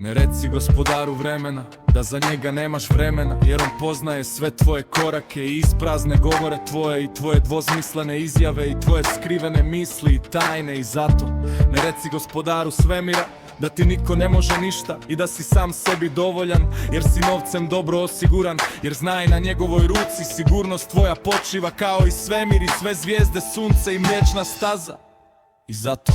Ne reci gospodaru vremena da za njega nemaš vremena, jer on poznaje sve tvoje korake i isprazne govore tvoje i tvoje dvosmislene izjave i tvoje skrivene misli i tajne. I zato ne reci gospodaru svemira da ti niko ne može ništa i da si sam sebi dovoljan, jer si novcem dobro osiguran, jer znaj na njegovoj ruci sigurnost tvoja počiva kao i svemir i sve zvijezde, sunce i mliječna staza. I zato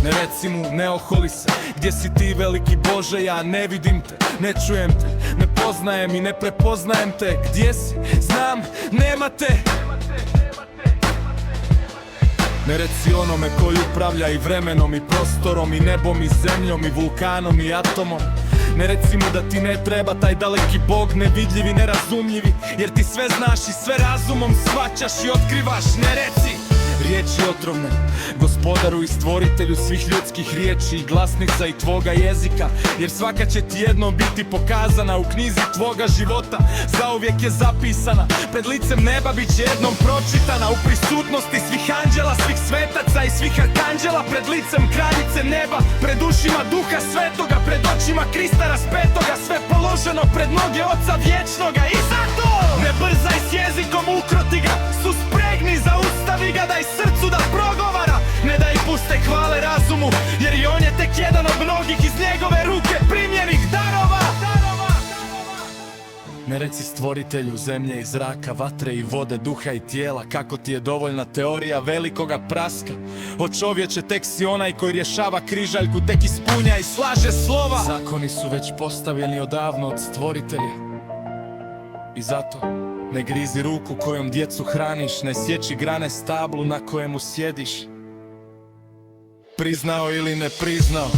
ne reci mu, ne oholi se, gdje si ti veliki Bože, ja ne vidim te, ne čujem te, ne poznajem i ne prepoznajem te. Gdje si? Znam, nema te. Ne reci onome koji upravlja i vremenom i prostorom i nebom i zemljom i vulkanom i atomom. Ne reci mu da ti ne treba taj daleki Bog, nevidljivi, nerazumljivi, jer ti sve znaš i sve razumom shvaćaš i otkrivaš. Ne reci riječi otrovne gospodaru i stvoritelju svih ljudskih riječi i glasnica i tvoga jezika, jer svaka će ti jednom biti pokazana u knjizi tvoga života. Zauvijek je zapisana, pred licem neba bit će jednom pročitana, u prisutnosti svih anđela, svih svetaca i svih arkanđela, pred licem kraljice neba, pred ušima duha svetoga, pred očima Krista raspetoga, sve položeno pred noge Oca vječnoga. I zato ne brzaj s jezikom, ukroti ga, suspregni, zaustavi ga, daj srcu da progovara, ne daj puste hvale razumu, jer i on je tek jedan od mnogih iz njegove ruke primljenih darova. Ne reci stvoritelju zemlje i zraka, vatre i vode, duha i tijela, kako ti je dovoljna teorija velikoga praska. O čovječe, tek si onaj koji rješava križaljku, tek ispunja i slaže slova. Zakoni su već postavljeni odavno od stvoritelja. I zato ne grizi ruku kojom djecu hraniš, ne sjeći grane stablu na kojemu sjediš. Priznao ili ne priznao,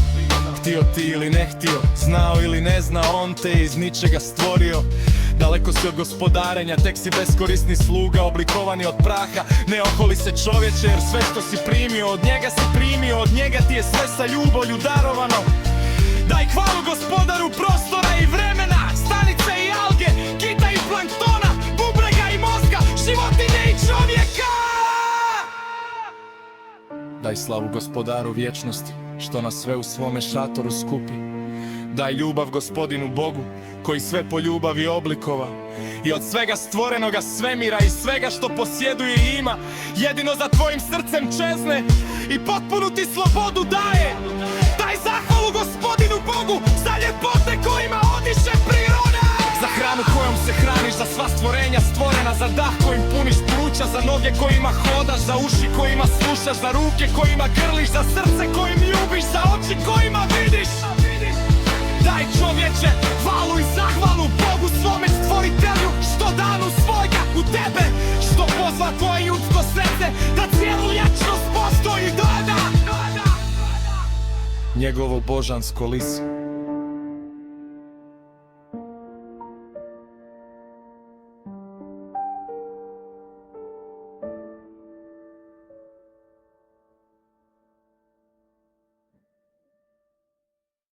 htio ti ili ne htio, znao ili ne znao, on te iz ničega stvorio. Daleko si od gospodarenja, tek si beskorisni sluga, oblikovani od praha. Ne oholi se čovječe, jer sve što si primio od njega si primio, od njega ti je sve sa ljubavlju darovano. Daj hvalu gospodaru prostora i vremena, stanice i alge, kita i planktona, bubrega i mozga, životinje i čovjeka. Daj slavu gospodaru vječnosti, što nas sve u svome šatoru skupi. Daj ljubav gospodinu Bogu, koji sve po ljubavi oblikova i od svega stvorenoga svemira i svega što posjeduje i ima, jedino za tvojim srcem čezne i potpunu ti slobodu daje. Daj zahvalu gospodinu Bogu za ljepote kojima odiše priroda, za hranu kojom se hraniš, za sva stvorenja stvorena, za dah kojim puniš pluća, za noge kojima hodaš, za uši kojima slušaš, za ruke kojima grliš, za srce kojim ljubiš, za oči kojima vidiš. Daj čovječe hvalu i zahvalu Bogu svome stvoritelju, što danu svojega u tebe, što pozva tvoje ljudsko srce da cijelu vječnost postoji. Njegovo božansko lice